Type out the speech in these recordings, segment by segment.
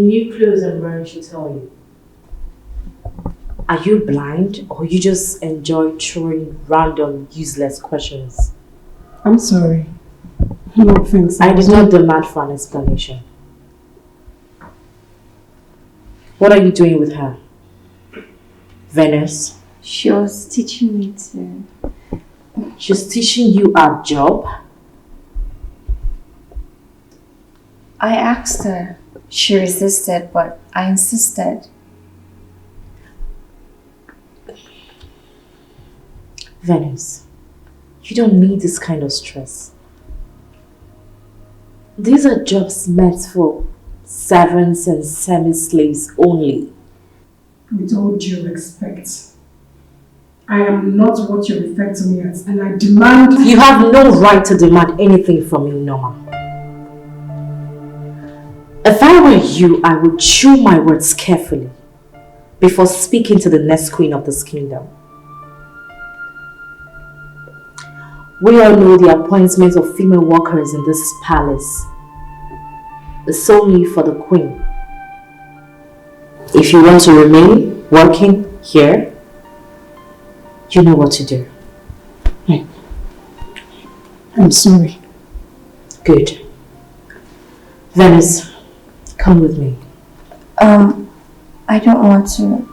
new clothes I'm wearing should tell you. Are you blind or you just enjoy throwing random, useless questions? I'm sorry. No offense. I did not demand for an explanation. What are you doing with her? Venice? She was teaching me to... She's teaching you our job? I asked her. She resisted, but I insisted. Venice, you don't need this kind of stress. These are jobs meant for servants and semi-slaves only. With all due respect, I am not what you refer to me as, and I demand... You have no right to demand anything from me, Norma. If I were you, I would chew my words carefully before speaking to the next queen of this kingdom. We all know the appointment of female workers in this palace is solely for the queen. If you want to remain working here, you know what to do. I'm sorry. Good. Venice, come with me. I don't want to.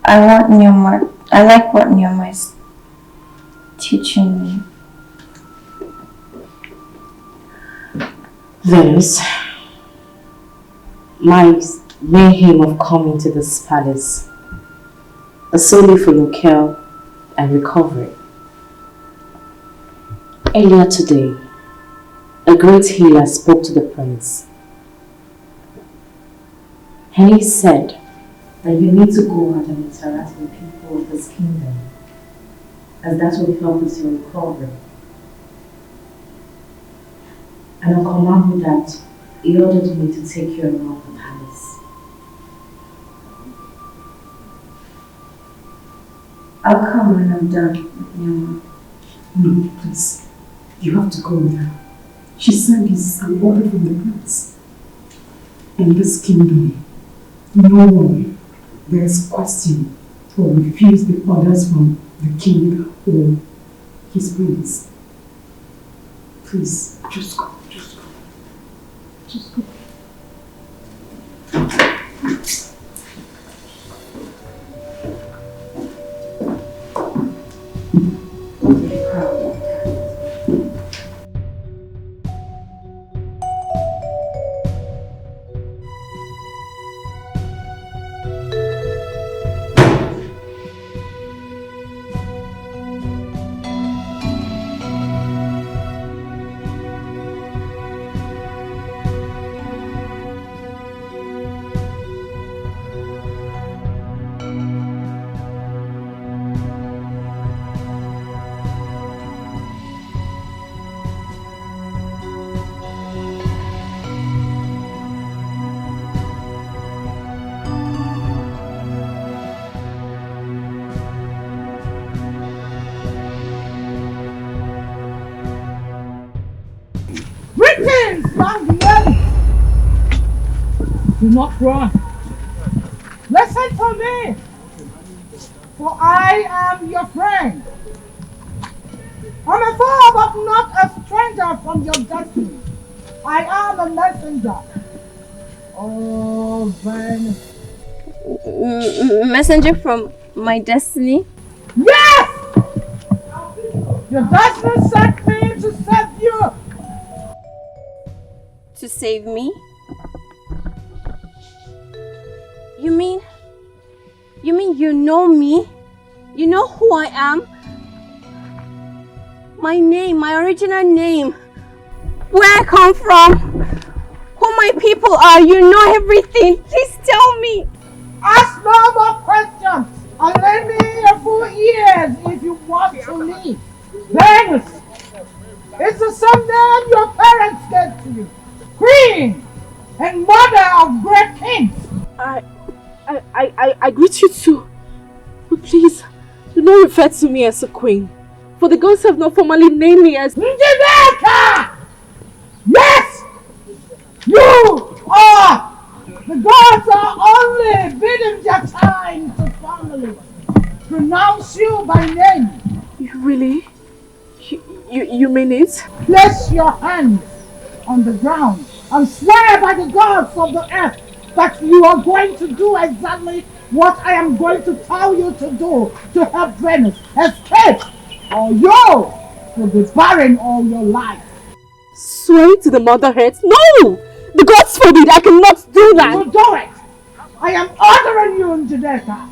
I like what Nyoma is teaching me. Venice, my main aim of coming to this palace is solely for your care and recovery. Earlier today, a great healer spoke to the prince, and he said that you need to go out and interact with people of this kingdom, as that will help with your recovery. And on command with that, he ordered me to take you around the palace. I'll come when I'm done with Nyoma. No, please. You have to go with her. She said this an order from the prince. In this kingdom, no one bears question or refuse the orders from the king or his prince. Please, just go, just go. Just go. Do not run. Listen to me, for I am your friend. I'm a foe, but not a stranger from your destiny. I am a messenger. Oh, then. Messenger from my destiny? Yes! Your destiny sent me to save you. To save me? You mean you know me? You know who I am? My name, my original name. Where I come from? Who my people are? You know everything. Please tell me. Ask no more questions and lend me a full ears if you want to leave. Venus, it's the same name your parents gave to you. Queen and mother of great kings. I greet you too. But please, do not refer to me as a queen. For the gods have not formally named me as... Njideka! Yes! You are The gods are only bidding their time to finally pronounce you by name. You really? You mean it? Place your hands on the ground and swear by the gods of the earth that you are going to do exactly what I am going to tell you to do to help Venus escape, or you will be barren all your life. Swear to the Mother Earth? No! The gods forbid! I cannot do that! You will do it! I am ordering you, Njideka.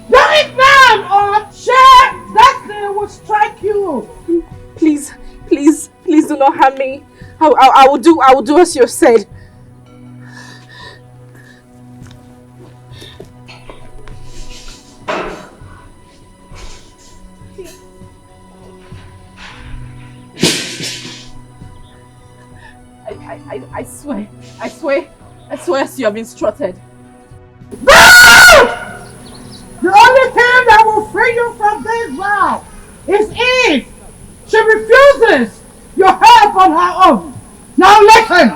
Do it now, or share destiny will strike you. Please do not harm me. I will do as you have said. I swear as you have instructed. The only thing that will free you from this vow is if she refuses your help on her own. Now listen!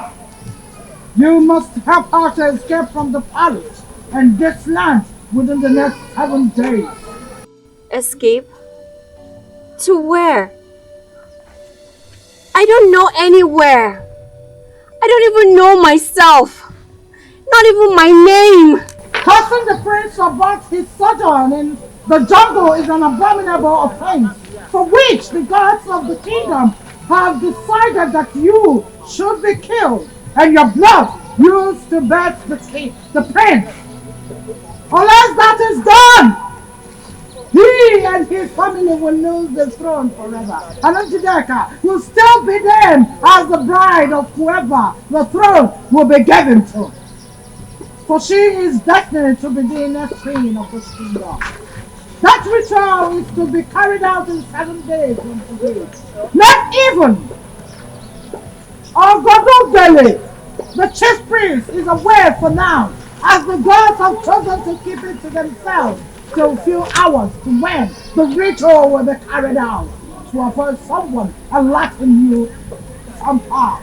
You must help her to escape from the palace and this land within the next 7 days. Escape? To where? I don't know anywhere. I don't even know myself. Not even my name. Tossing the prince about his sojourn in the jungle is an abominable offense, for which the gods of the kingdom have decided that you should be killed, and your blood used to birth the prince. Unless that is done, he and his family will lose the throne forever. And Njideka will still be named as the bride of whoever the throne will be given to. For she is destined to be the next queen of this kingdom. That ritual is to be carried out in 7 days from today. Not even Ogodogele, the chief priest, is aware for now, as the gods have chosen to keep it to themselves till a few hours to when the ritual will be carried out, to avoid someone alerting you somehow.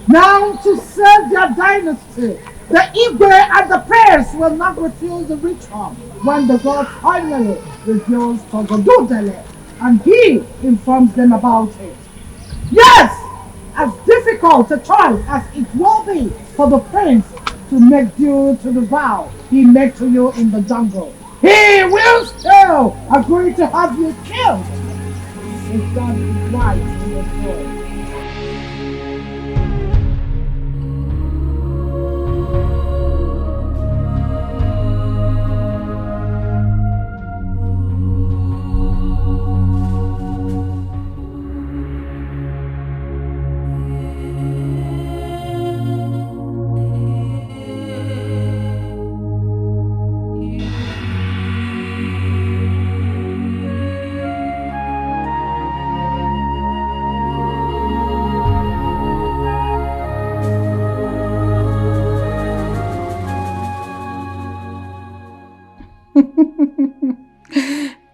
Now, to save their dynasty, the Igwe and the priests will not refuse the ritual when the gods finally reveals to Godudele, and he informs them about it. Yes! As difficult a choice as it will be for the prince to make due to the vow he made to you in the jungle, he will still agree to have you killed if that is right in your soul.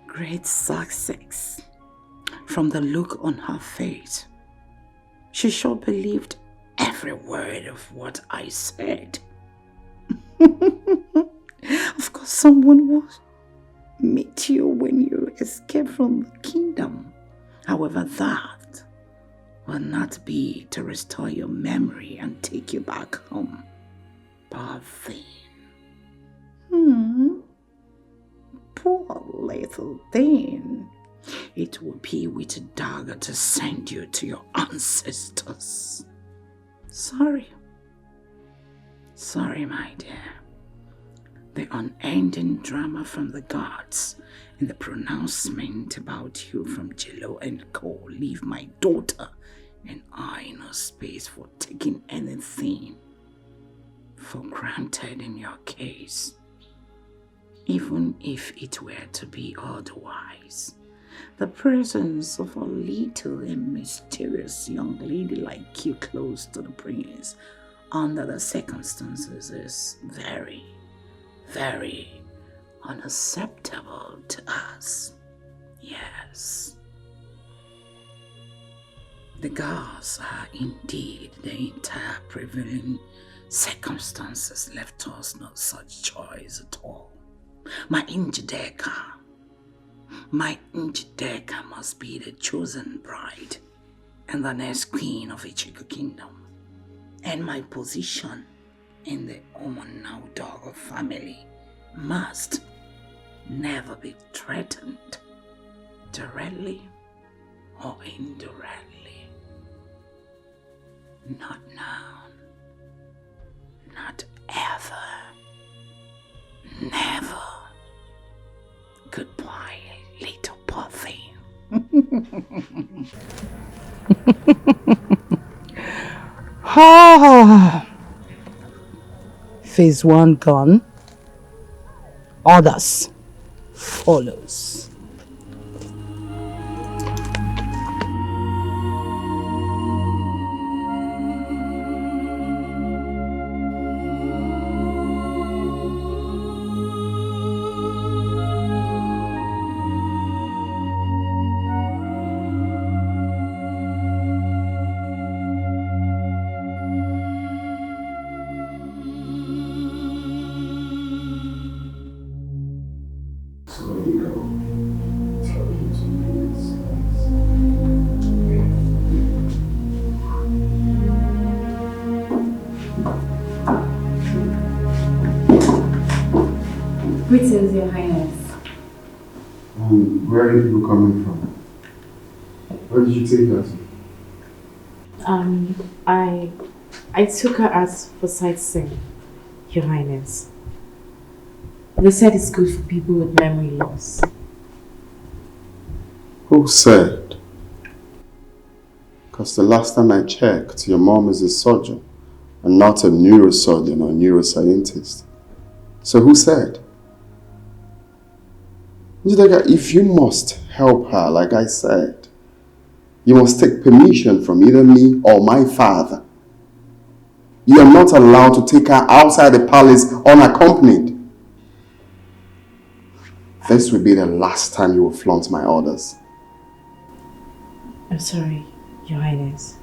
Great success. From the look on her face, she sure believed every word of what I said. Of course, someone will meet you when you escape from the kingdom. However, that will not be to restore your memory and take you back home. Poor thing. Poor little thing. It will be with a dagger to send you to your ancestors. Sorry, my dear. The unending drama from the gods and the pronouncement about you from Jello and Co. leave my daughter and I no space for taking anything for granted in your case. Even if it were to be otherwise, the presence of a little and mysterious young lady like you close to the prince under the circumstances is very, very unacceptable to us. Yes. The gods are indeed the entire prevailing Circumstances left us no such choice at all. My Njideka must be the chosen bride and the next queen of Ichigo Kingdom. And my position in the Omonaudogo family must never be threatened, directly or indirectly. Not now. Not ever. Never. Goodbye, little puppy. Phase 1 gone. Others follows. Greetings, Your Highness. Where are you people coming from? Where did you take her to? I took her out for sightseeing, Your Highness. They said it's good for people with memory loss. Who said? Because the last time I checked, your mom is a surgeon and not a neurosurgeon or neuroscientist. So who said? If you must help her, like I said, you must take permission from either me or my father. You are not allowed to take her outside the palace unaccompanied. This will be the last time you will flaunt my orders. I'm sorry, Your Highness.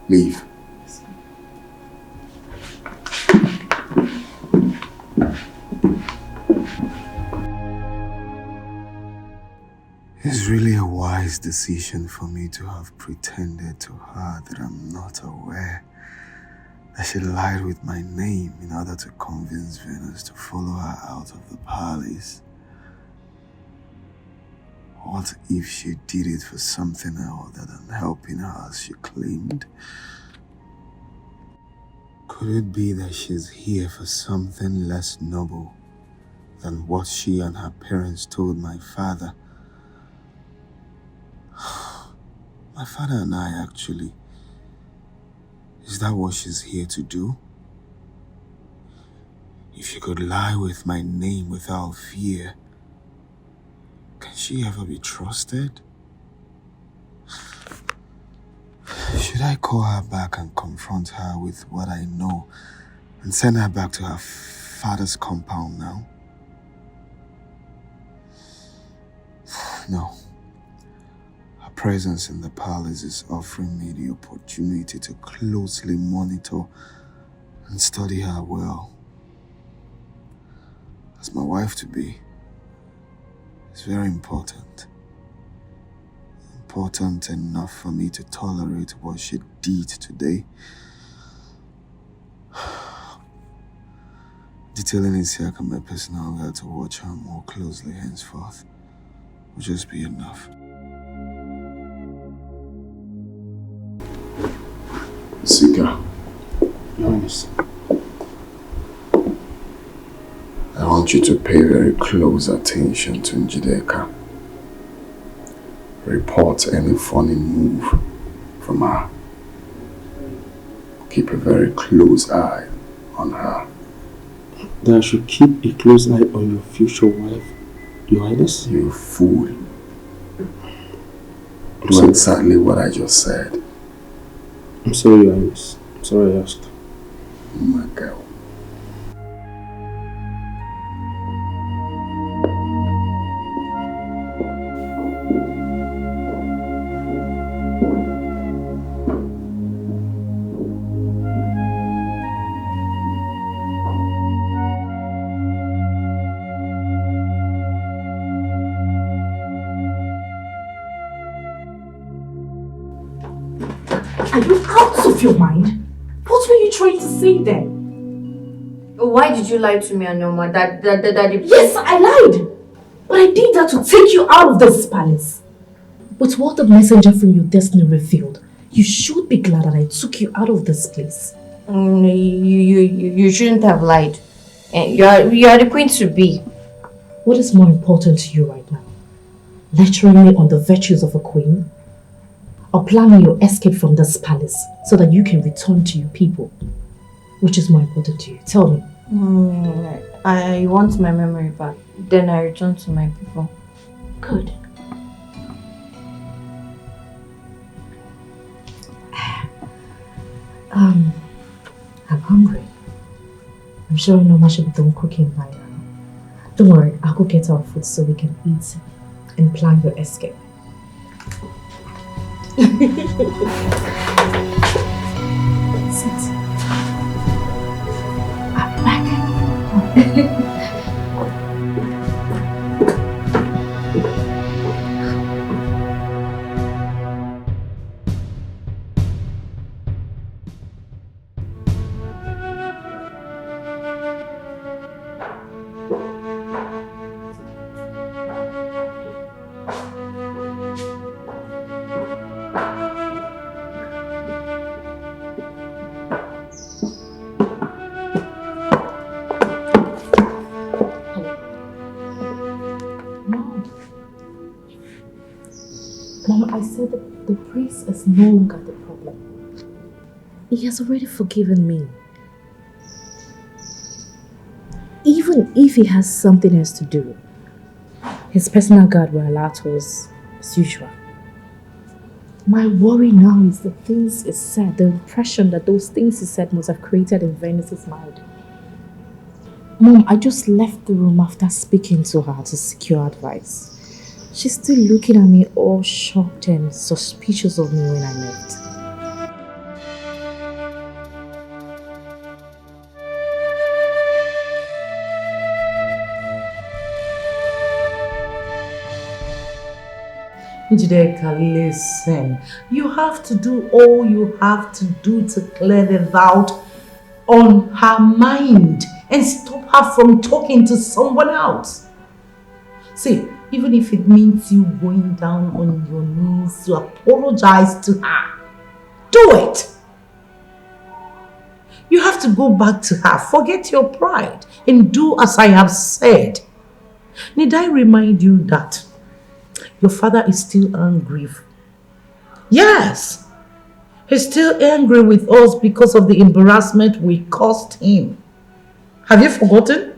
Leave. It's really a wise decision for me to have pretended to her that I'm not aware that she lied with my name in order to convince Venus to follow her out of the palace. What if she did it for something other than helping her as she claimed? Could it be that she's here for something less noble than what she and her parents told my father? My father and I, actually. Is that what she's here to do? If she could lie with my name without fear, can she ever be trusted? Should I call her back and confront her with what I know and send her back to her father's compound now? No. Her presence in the palace is offering me the opportunity to closely monitor and study her well. As my wife-to-be, it's very important. Important enough for me to tolerate what she did today. Detailing Isiaka, my personal guide, to watch her more closely henceforth will just be enough. Sika, Yonis, I want you to pay very close attention to Njideka. Report any funny move from her. Keep a very close eye on her. Then I should keep a close eye on your future wife, Your Highness? You fool. Do exactly what I just said. I'm sorry, Your Highness. I'm sorry I asked. My girl. Are you out of your mind? What were you trying to say then? Why did you lie to me, Anoma? That Yes, I lied! But I did that to take you out of this palace. But what the messenger from your destiny revealed, you should be glad that I took you out of this place. You shouldn't have lied. You are the queen to be. What is more important to you right now? Lecturing me on the virtues of a queen? Or planning your escape from this palace so that you can return to your people? Which is more important to you? Tell me. I want my memory back. Then I return to my people. Good. I'm hungry. I'm sure Noma should be done cooking by now. Don't worry, I'll go get our food so we can eat and plan your escape. Sit. I'm back. Mom, I said that the priest is no longer the problem. He has already forgiven me. Even if he has something else to do, his personal guard will allow us as usual. My worry now is the things he said, the impression that those things he said must have created in Venice's mind. Mom, I just left the room after speaking to her to secure advice. She's still looking at me all shocked and suspicious of me when I left. Njideka, listen. You have to do all you have to do to clear the doubt on her mind and stop her from talking to someone else. See, even if it means you going down on your knees to apologize to her, do it. You have to go back to her, forget your pride, and do as I have said. Need I remind you that your father is still angry? Yes, he's still angry with us because of the embarrassment we caused him. Have you forgotten?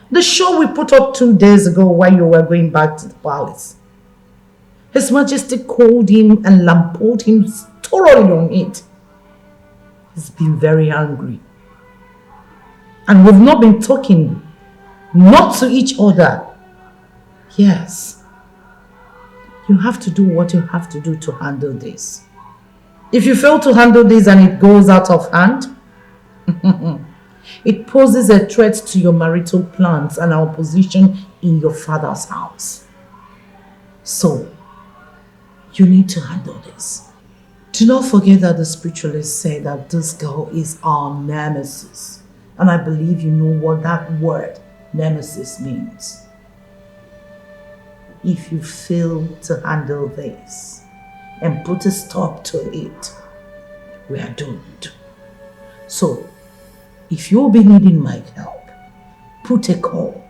The show we put up 2 days ago while you were going back to the palace. His Majesty called him and lampooned him thoroughly on it. He's been very angry. And we've not been talking, not to each other. Yes. You have to do what you have to do to handle this. If you fail to handle this and it goes out of hand, it poses a threat to your marital plans and our position in your father's house. So, you need to handle this. Do not forget that the spiritualists say that this girl is our nemesis. And I believe you know what that word, nemesis, means. If you fail to handle this and put a stop to it, we are doomed. So, if you'll be needing my help, put a call.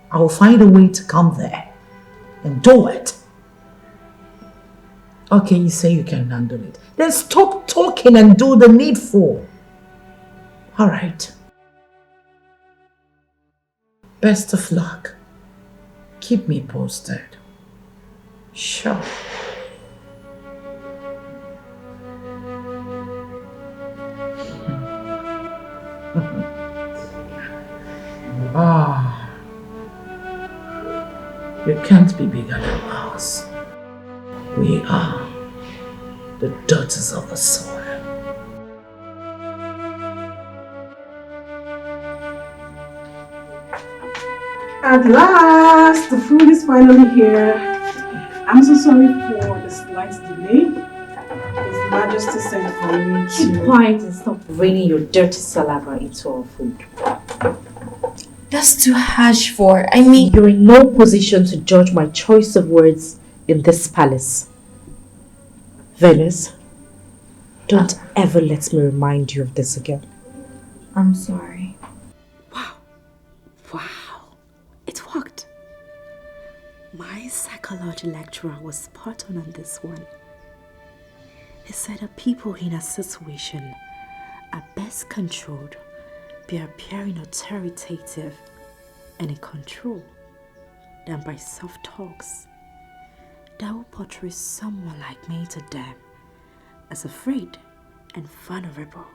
I will find a way to come there and do it. Okay, you say you can handle it. Then stop talking and do the needful. All right. Best of luck. Keep me posted. Sure. Ah, you can't be bigger than us. We are the daughters of the soil. At last, the food is finally here. I'm so sorry for the slight delay. It's Majesty sent for me Keep to... quiet and stop raining your dirty saliva into our food. That's too harsh for... I mean... You're in no position to judge my choice of words in this palace. Venus, don't ever let me remind you of this again. I'm sorry. Wow, it worked. My psychology lecturer was spot on this one. He said that people in a situation are best controlled by appearing authoritative and in control than by soft talks that will portray someone like me to them as afraid and vulnerable.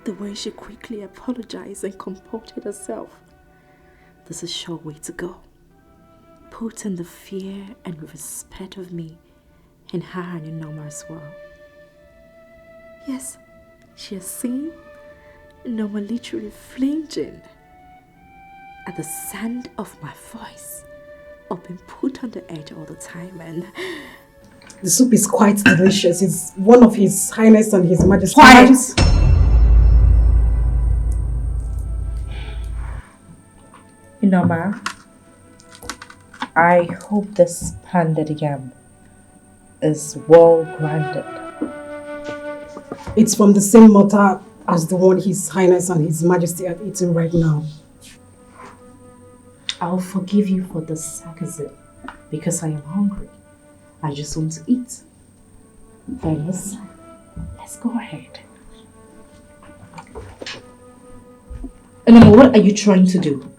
The way she quickly apologized and comported herself. This is a sure way to go. Putting the fear and respect of me in her and in Norma as well. Yes, she has seen Norma literally flinching at the sound of my voice or being put on the edge all the time, and The soup is quite delicious. It's one of His Highness and His Majesty. Quiet! Norma, I hope this pounded yam is well grounded. It's from the same mortar as the one His Highness and His Majesty are eating right now. I'll forgive you for the sarcasm because I am hungry. I just want to eat. Venus, let's go ahead. Norma, what are you trying to do?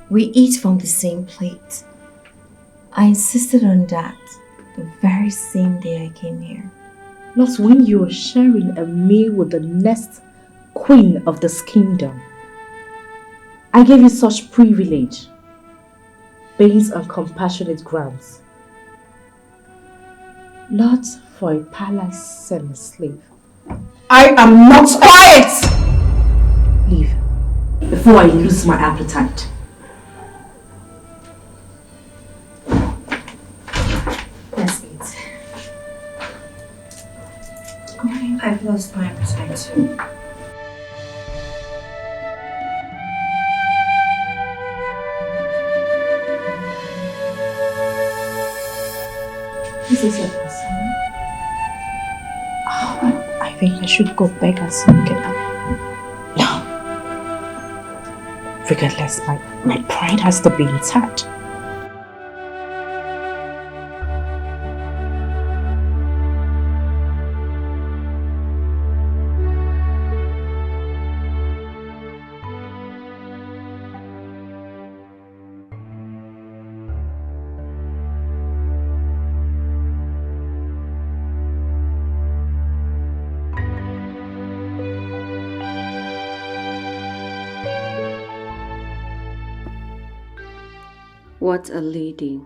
We eat from the same plate. I insisted on that the very same day I came here. Not when you were sharing a meal with the next queen of this kingdom. I gave you such privilege based on compassionate grounds. Not for a palace and a slave. I am not quiet! Leave before I lose my appetite. Let's eat. I've lost my appetite too. This is your person. Oh, I think I should go beg her so we can have... No. Regardless, my pride has to be intact. What a lady,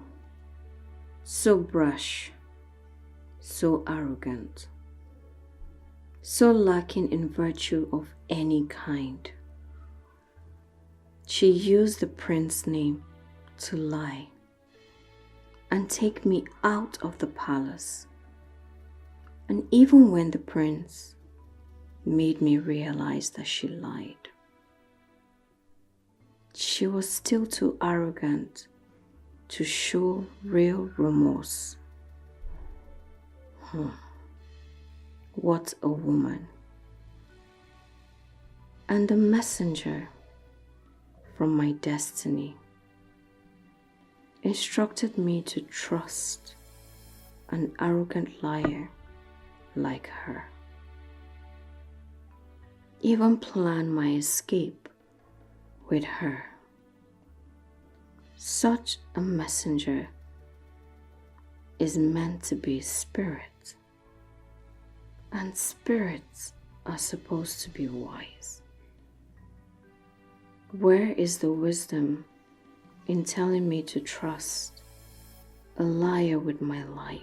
so brash, so arrogant, so lacking in virtue of any kind. She used the prince's name to lie and take me out of the palace. And even when the prince made me realize that she lied, she was still too arrogant to show real remorse. What a woman. And the messenger from my destiny instructed me to trust an arrogant liar like her. Even plan my escape with her. Such a messenger is meant to be a spirit, and spirits are supposed to be wise. Where is the wisdom in telling me to trust a liar with my life?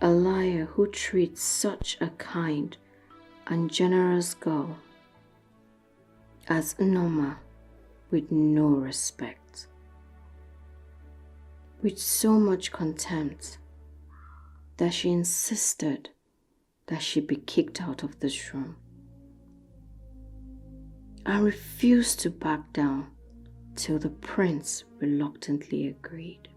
A liar who treats such a kind and generous girl as Norma with no respect. with so much contempt that she insisted that she be kicked out of this room. I refused to back down till the prince reluctantly agreed.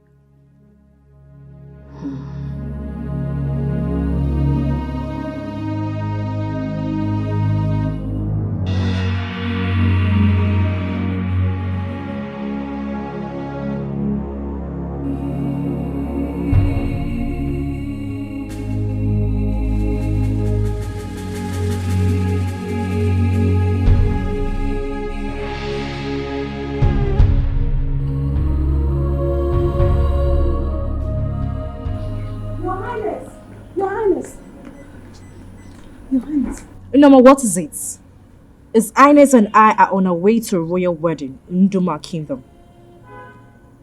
Noma, what is it? His Highness and I are on our way to a royal wedding in Nduma Kingdom.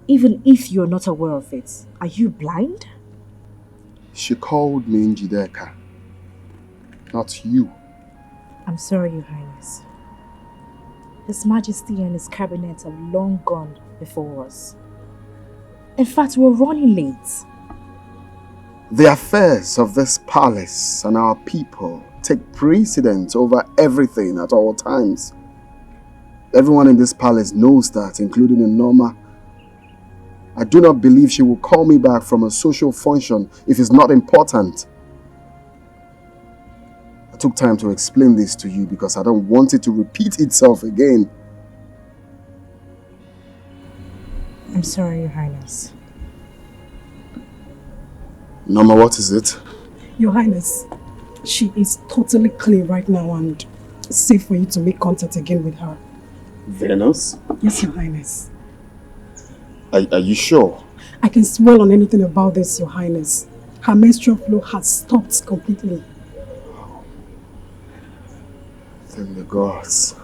Even if you're not aware of it, are you blind? She called me Njideka, not you. I'm sorry, Your Highness. His Majesty and his cabinet have long gone before us. In fact, we're running late. The affairs of this palace and our people take precedence over everything at all times. Everyone in this palace knows that, including Norma. I do not believe she will call me back from a social function if it's not important. I took time to explain this to you because I don't want it to repeat itself again. I'm sorry, Your Highness. Norma, what is it? Your Highness, she is totally clear right now and safe for you to make contact again with her. Venus? Yes, Your Highness. Are you sure? I can swear on anything about this, Your Highness. Her menstrual flow has stopped completely. Thank the gods.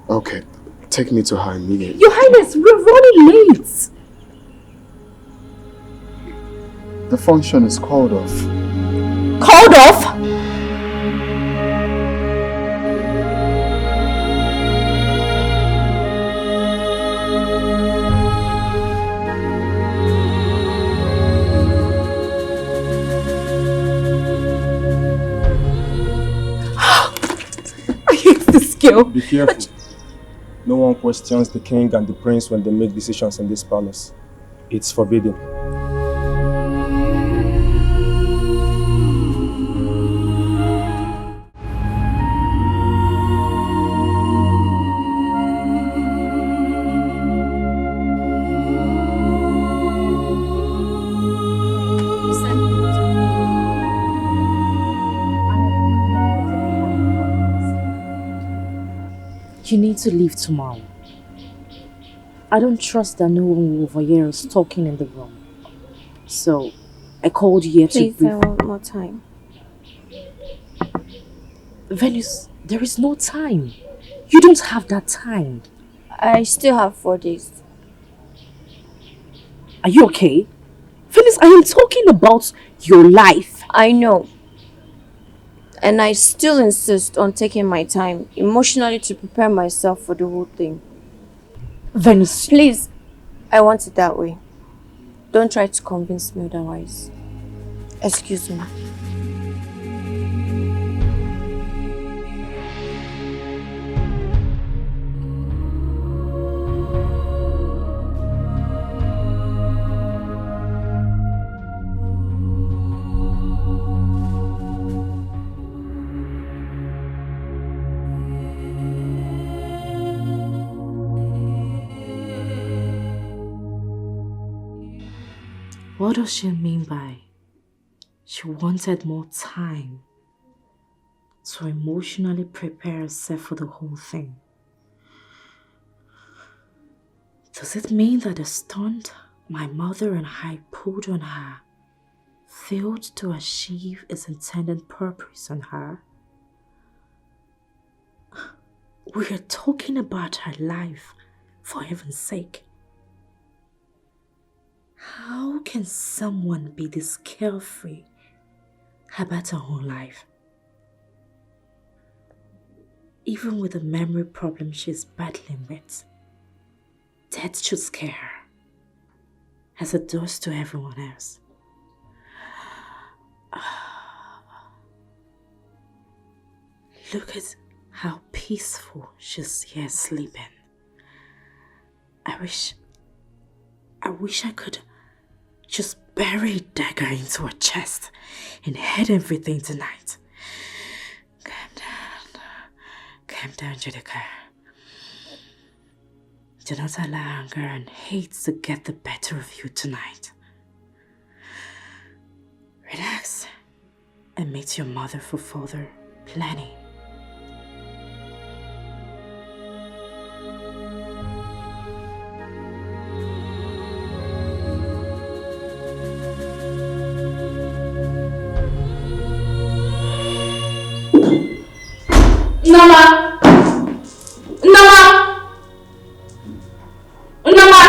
Okay, take me to her immediately. Your Highness, we're running late! The function is called off. Called off? I hate this girl. Be careful. No one questions the king and the prince when they make decisions in this palace. It's forbidden. You need to leave tomorrow. I don't trust that no one will overhear us talking in the room. So, I called you here to Please, I want more time. Venus, there is no time. You don't have that time. I still have 4 days. Are you okay? Venus, I am talking about your life. I know. And I still insist on taking my time emotionally to prepare myself for the whole thing. Venus, please, I want it that way. Don't try to convince me otherwise. Excuse me. what does she mean by she wanted more time to emotionally prepare herself for the whole thing? Does it mean that the stunt my mother and I pulled on her failed to achieve its intended purpose on her? We are talking about her life, for heaven's sake. How can someone be this carefree about her own life? Even with the memory problem she's battling with, death should scare her. as it does to everyone else. Look at how peaceful she's here sleeping. I wish I could just bury a dagger into her chest and hide everything tonight. Calm down, Judika. Do not allow anger and hate to get the better of you tonight. Relax and meet your mother for further planning. Nama! Nama! Nama!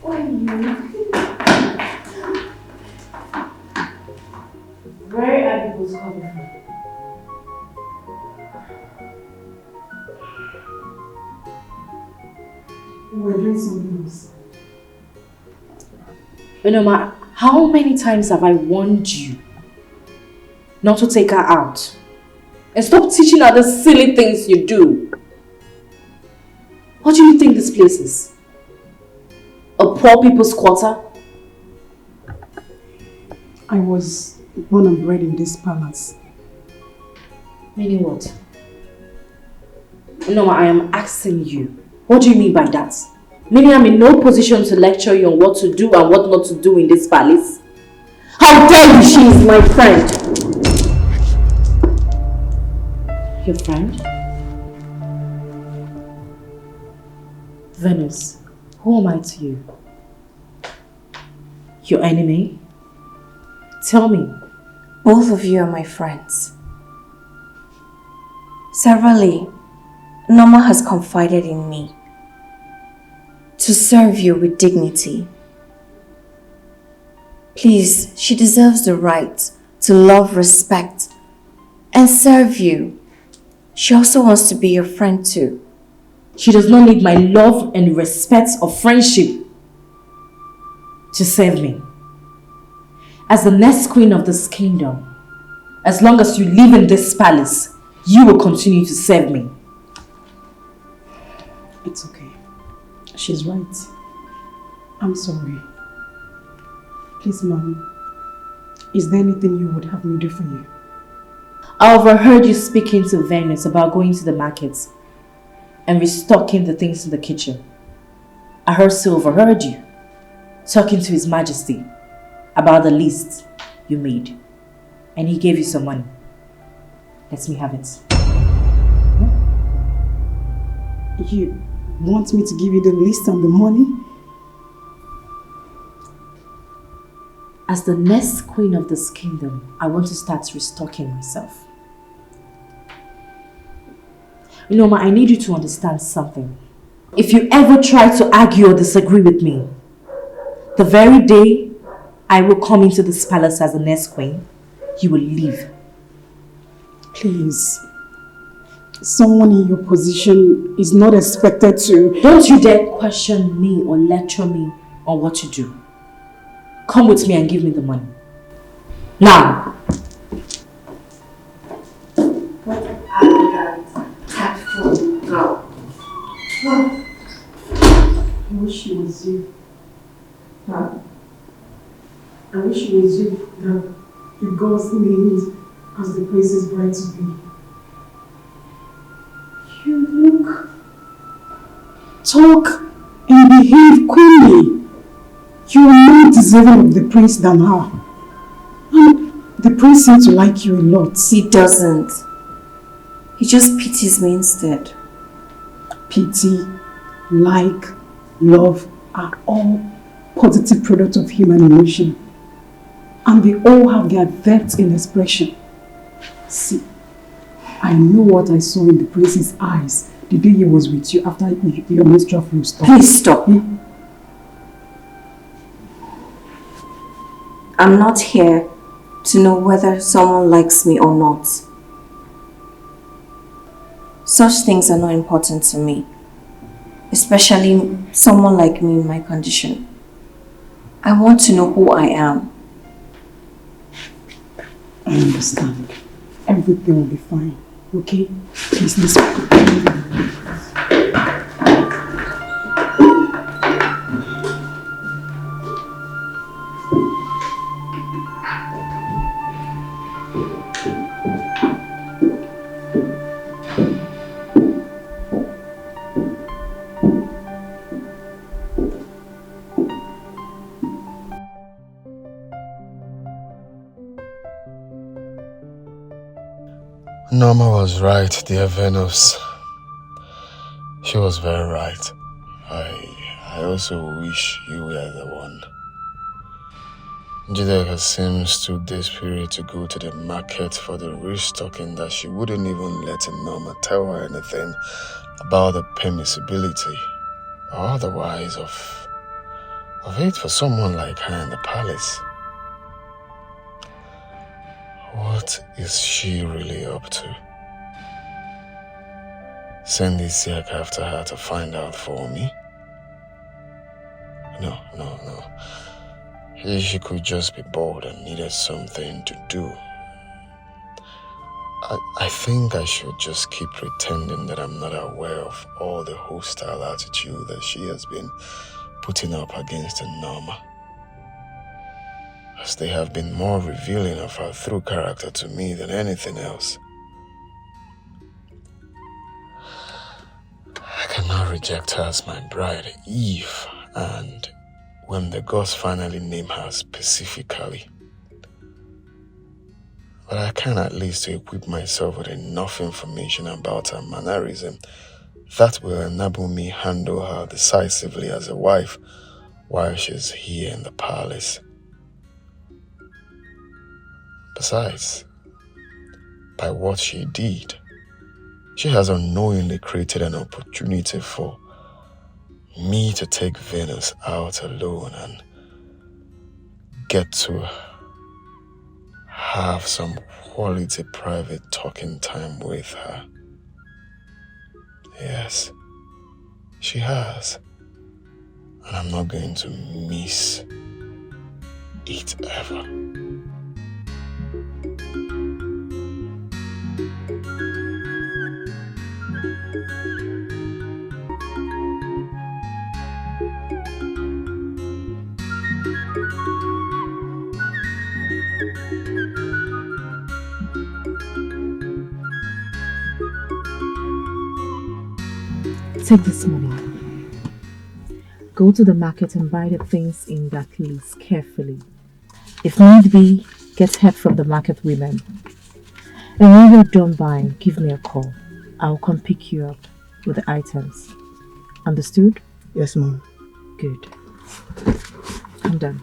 Where are you? Where are people coming from? We're doing something else. Nama, how many times have I warned you not to take her out? And stop teaching her the silly things you do. What do you think this place is? A poor people's quarter? I was born and bred in this palace. Meaning what? No, I am asking you. What do you mean by that? Meaning I'm in no position to lecture you on what to do and what not to do in this palace? How dare you? She is my friend. Your friend? Venus, who am I to you? Your enemy? Tell me. Both of you are my friends. Severally, Norma has confided in me to serve you with dignity. Please, she deserves the right to love, respect, and serve you. She also wants to be your friend too. She does not need my love and respect or friendship to serve me. As the next queen of this kingdom, as long as you live in this palace, you will continue to serve me. It's okay. She's right. I'm sorry. Please, Mom, is there anything you would have me do for you? I overheard you speaking to Venus about going to the markets and restocking the things in the kitchen. I also overheard you talking to His Majesty about the list you made, and he gave you some money. Let me have it. You want me to give you the list and the money? As the next queen of this kingdom, I want to start restocking myself. You know, I need you to understand something. If you ever try to argue or disagree with me, the very day I will come into this palace as the next queen, you will leave. Please. Someone in your position is not expected to... Don't you dare question me or lecture me on what to do. Come with me and give me the money. Now! What an arrogant, tactful girl. I wish it was you. Huh? I wish it was you that the gods named as the prince's bride to be. You look, talk, and behave queenly. You are more deserving of the prince than her. And the prince seems to like you a lot. He doesn't. He just pities me instead. Pity, like, love are all positive products of human emotion. And they all have their depth in expression. See, I know what I saw in the prince's eyes the day he was with you after your menstrual flow stopped. Please stop. I'm not here to know whether someone likes me or not. Such things are not important to me. especially someone like me in my condition. I want to know who I am. I understand. Everything will be fine, okay? Please listen. Norma was right, dear Venus. She was very right. I also wish you were the one. Jideka seems too desperate to go to the market for the restocking that she wouldn't even let Norma tell her anything about the permissibility or otherwise of it for someone like her in the palace. What is she really up to? Send this yak after her to find out for me? No. She could just be bored and needed something to do. I think I should just keep pretending that I'm not aware of all the hostile attitude that she has been putting up against Norma, as they have been more revealing of her true character to me than anything else. I cannot reject her as my bride, Eve, and when the gods finally name her specifically. But I can at least equip myself with enough information about her mannerism that will enable me handle her decisively as a wife while she's here in the palace. Besides, by what she did, she has unknowingly created an opportunity for me to take Venus out alone and get to have some quality private talking time with her. Yes, she has. And I'm not going to miss it ever. Take this money. Go to the market and buy the things in that list carefully. If need be, get help from the market women. And when you're done buying, give me a call. I'll come pick you up with the items. Understood? Yes, Mom. Good. I'm done.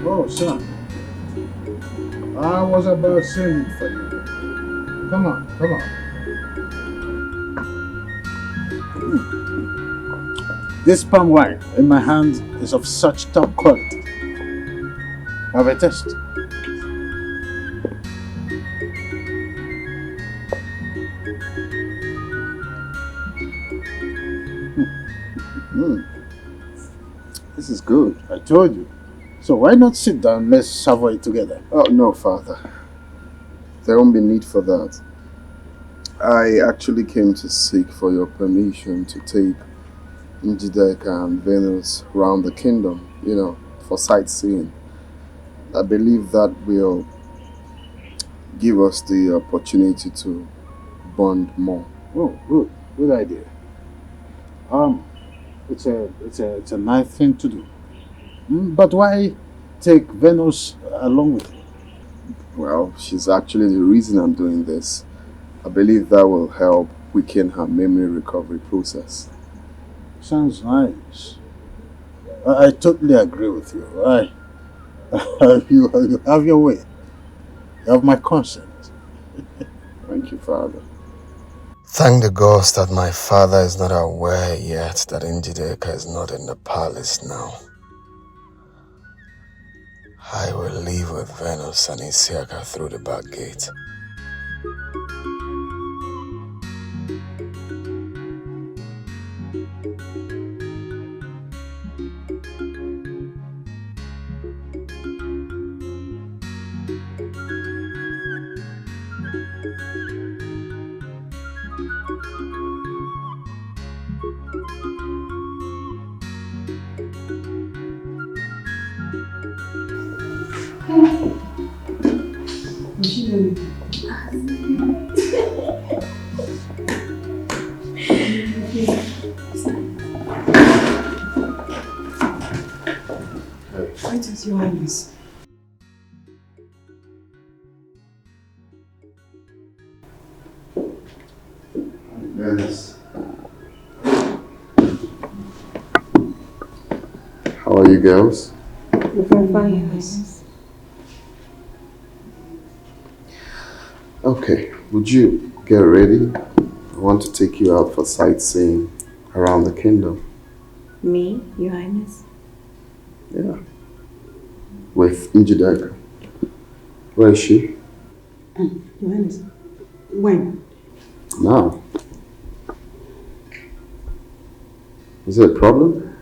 Oh, son. I was about sending for you. Come on. This palm wine in my hand is of such top quality. Have a taste. This is good. I told you. So why not sit down, let's savour it together. Oh, no, Father. There won't be need for that. I actually came to seek for your permission to take Njideka and Venus around the kingdom, for sightseeing. I believe that will give us the opportunity to bond more. Oh, good idea. It's a nice thing to do. But why take Venus along with you? Well, she's actually the reason I'm doing this. I believe that will help weaken her memory recovery process. Sounds nice. I totally agree with you. You have your way. You have my consent. Thank you, Father. Thank the gods that my father is not aware yet that Njideka is not in the palace now. I will leave with Venus and Isiaka through the back gate. What is your Highness? Yes. How are you girls? We're fine, Highness. Okay, would you get ready? I want to take you out for sightseeing around the kingdom. Me, Your Highness? Yeah. With Njideka. Where is she? Your Highness, when? Now. Is it a problem?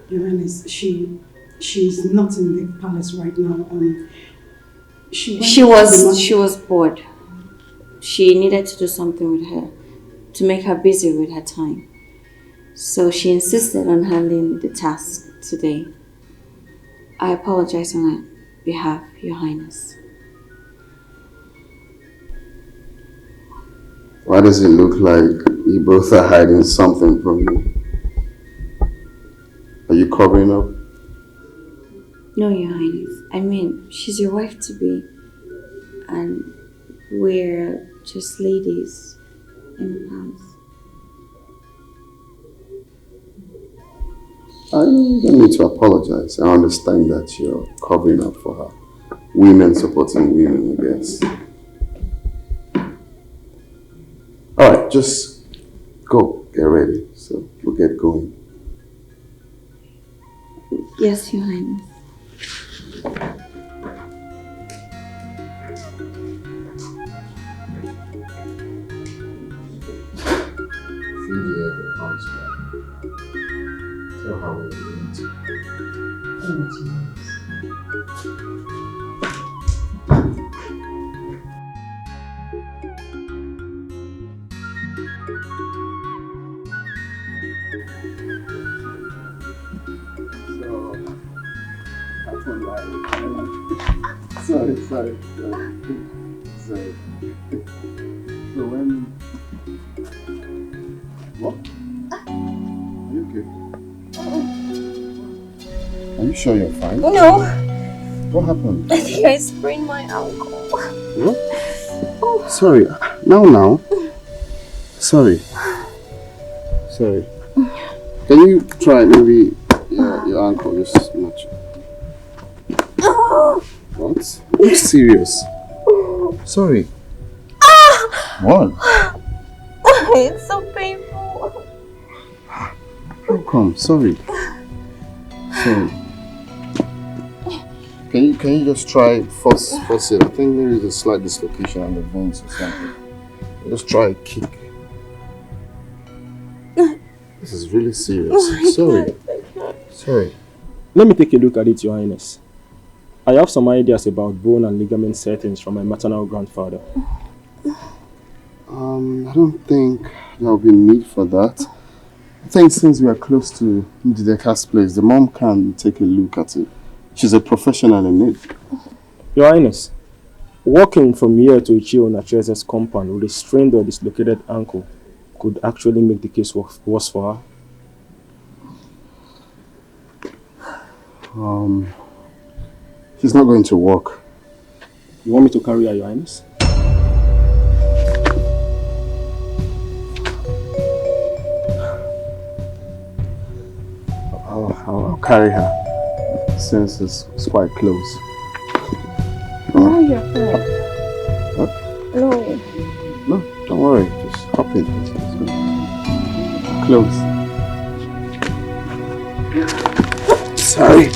Your Highness, she's not in the palace right now. She was bored. She needed to do something with her, to make her busy with her time. So she insisted on handling the task today. I apologize on her behalf, Your Highness. Why does it look like you both are hiding something from me? Are you covering up? No, Your Highness. I mean, she's your wife-to-be, and we're just ladies in the palace. I don't need to apologize. I understand that you're covering up for her. Women supporting women, I guess. Alright, just go, get ready, so we'll get going. Yes, Your Highness. If India ever comes back, tell her we're going to. Sorry. So when... What? Are you okay? Are you sure you're fine? No. What happened? I think I sprained my ankle. What? Oh. Sorry. Now. Sorry. Can you try maybe your ankle just much? What? Are you serious? Sorry. What? It's so painful. How come? Sorry. Can you just try force it? I think there is a slight dislocation on the bones or something. Just try a kick. This is really serious. Sorry. Let me take a look at it, Your Highness. I have some ideas about bone and ligament settings from my maternal grandfather. I don't think there will be need for that. I think since we are close to Ndideka's place, the mom can take a look at it. She's a professional in it. Your Highness, walking from here to Ichio Nachese's compound with a strained or dislocated ankle could actually make the case worse for her. She's not going to walk. You want me to carry her, Your Highness? I'll carry her since it's quite close. No, you're fine. What? No. No, don't worry. Just hop in. It's good. Close. Sorry.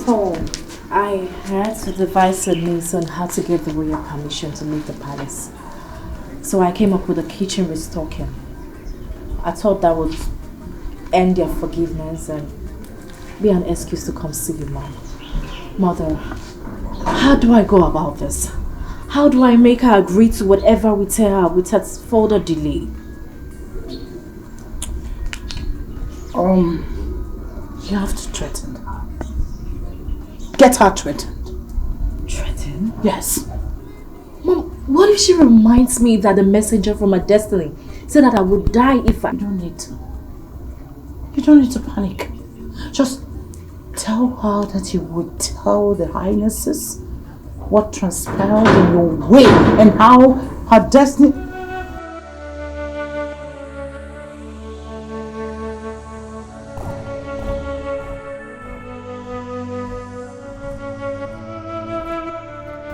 So, I had to devise a means on how to get the royal permission to leave the palace. So I came up with a kitchen restocking. I thought that would end their forgiveness and be an excuse to come see you, Mom. Mother, how do I go about this? How do I make her agree to whatever we tell her without further delay? You have to threaten her. Get her threatened. Threaten? Yes. Mom, what if she reminds me that the messenger from her destiny said that I would die if I... You don't need to. You don't need to panic. Just tell her that you would tell the Highnesses what transpired in your way and how her destiny...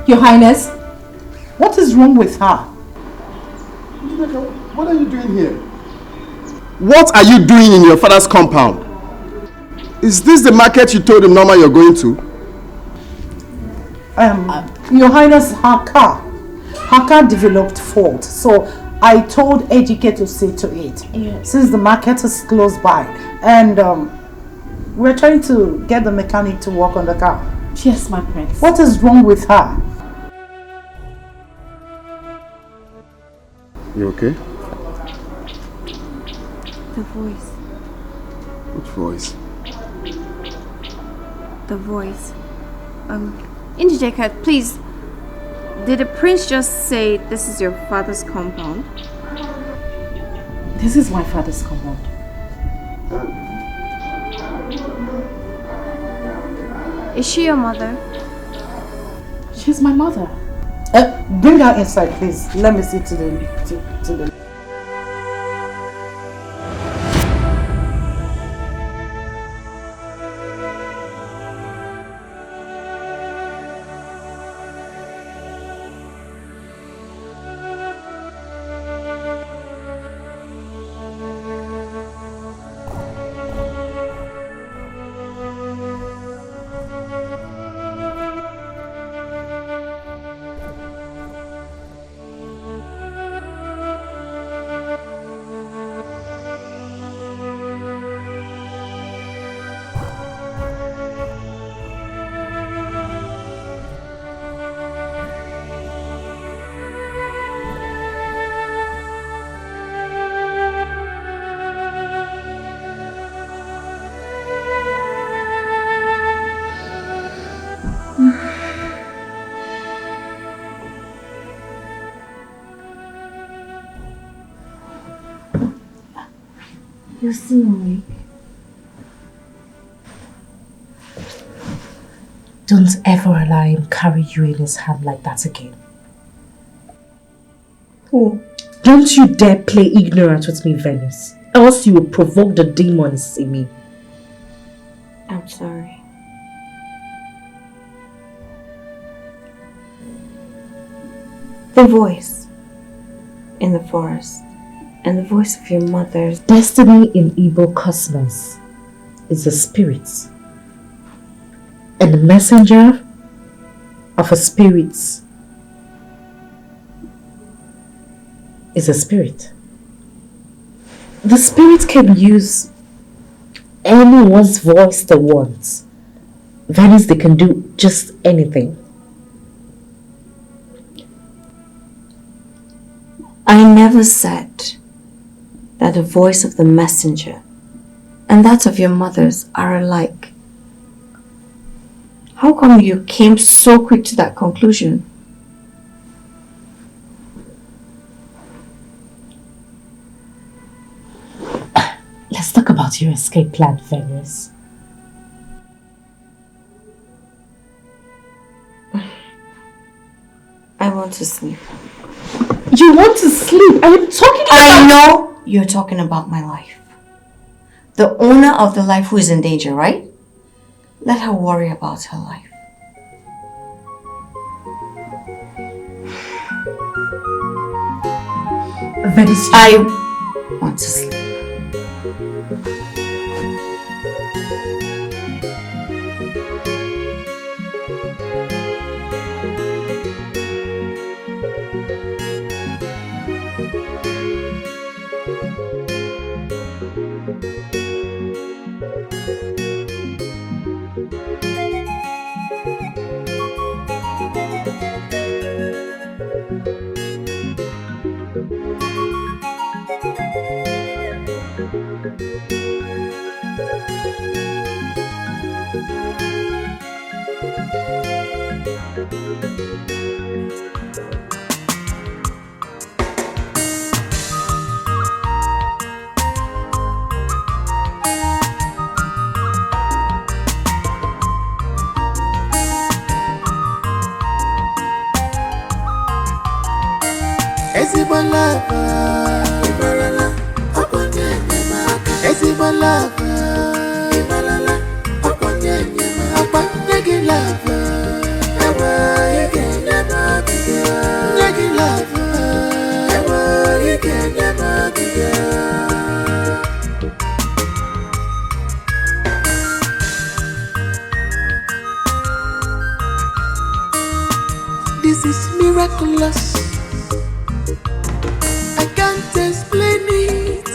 Your Highness? What is wrong with her? What are you doing here? What are you doing in your father's compound? Is this the market you told him Norma you're going to? Your Highness, her car developed fault, so I told Ejike to see to it. Yes. Since the market is close by, and we're trying to get the mechanic to work on the car. Yes, my prince. What is wrong with her? You okay? The voice. Which voice? The voice. Indijeka, please. Did the prince just say this is your father's compound? This is my father's compound. Is she your mother? She's my mother. Bring her inside, please. Let me see to the... You're still awake. Don't ever allow him carry you in his hand like that again. Oh, don't you dare play ignorant with me, Venus. Else you will provoke the demons in me. I'm sorry. The voice in the forest and the voice of your mother's destiny in Igbo cosmos is a spirit. And the messenger of a spirit is a spirit. The spirit can use anyone's voice they want. That means they can do just anything. I never said that the voice of the messenger and that of your mother's are alike. How come you came so quick to that conclusion? Let's talk about your escape plan, Venus. I want to sleep. You want to sleep? I am talking about... I know you're talking about my life. The owner of the life who is in danger, right? Let her worry about her life. Venus, I want to sleep. This is miraculous. I can't explain it.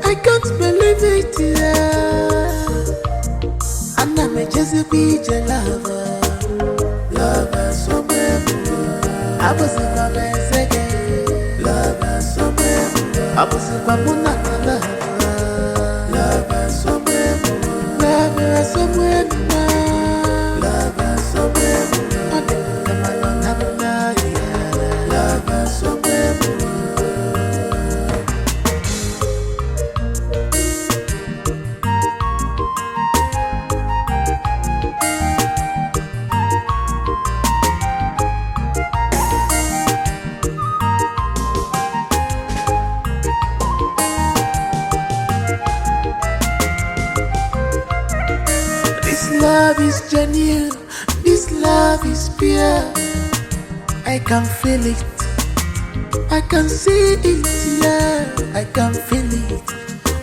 I can't believe it. And I'm just a beach lover. Lover somewhere. I was in my mess again. Lover somewhere. I was in my monaka. Lover somewhere. Lover somewhere. Lover somewhere. Lover somewhere. This love is genuine, this love is pure. I can feel it, I can see it, yeah. I can feel it,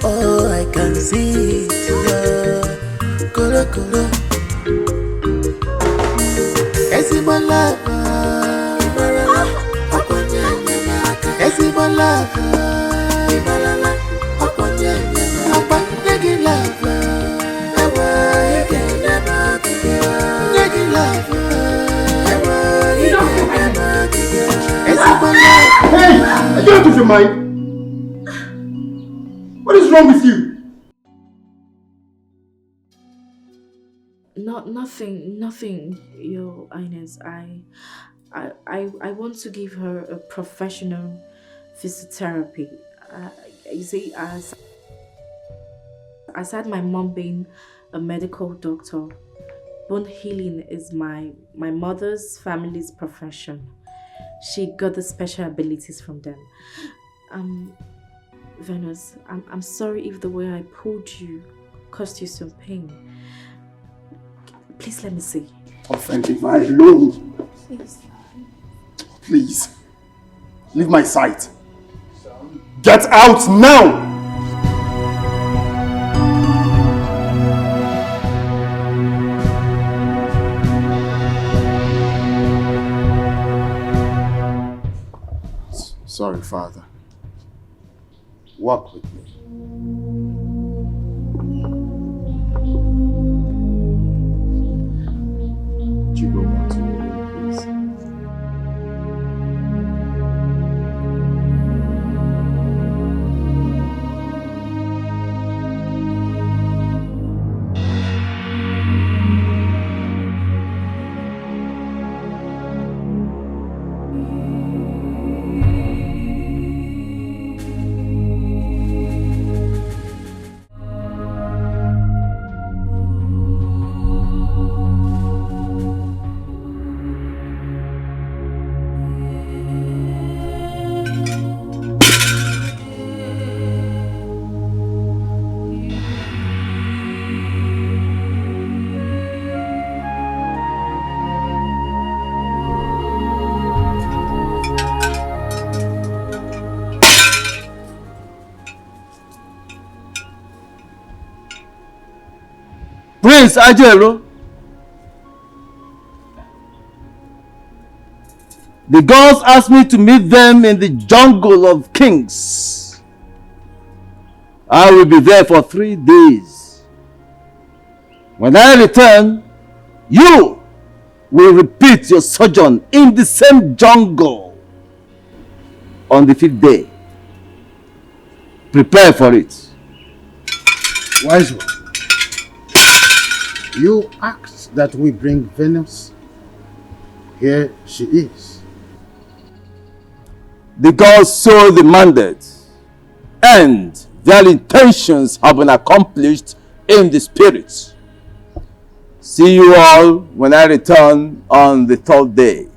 oh I can see it, yeah. Kolo kolo, esi my lover, esi my lover, negi lover. Hey! Are you out of your mind? What is wrong with you? Nothing, Your Highness. I want to give her a professional physiotherapy. You see, aside my mom being a medical doctor, bone healing is my mother's family's profession. She got the special abilities from them. Venus, I'm sorry if the way I pulled you caused you some pain. Please let me see. Offending my alone. Please. Please. Leave my sight. Get out now! Sorry, Father. Walk with me. You go back to your room, please. Prince Ajero, the gods asked me to meet them in the jungle of kings. I will be there for 3 days. When I return, you will repeat your sojourn in the same jungle on the 5th day. Prepare for it. Wise one, you asked that we bring Venus. Here she is. The gods so demanded, and their intentions have been accomplished in the spirit. See you all when I return on the 3rd day.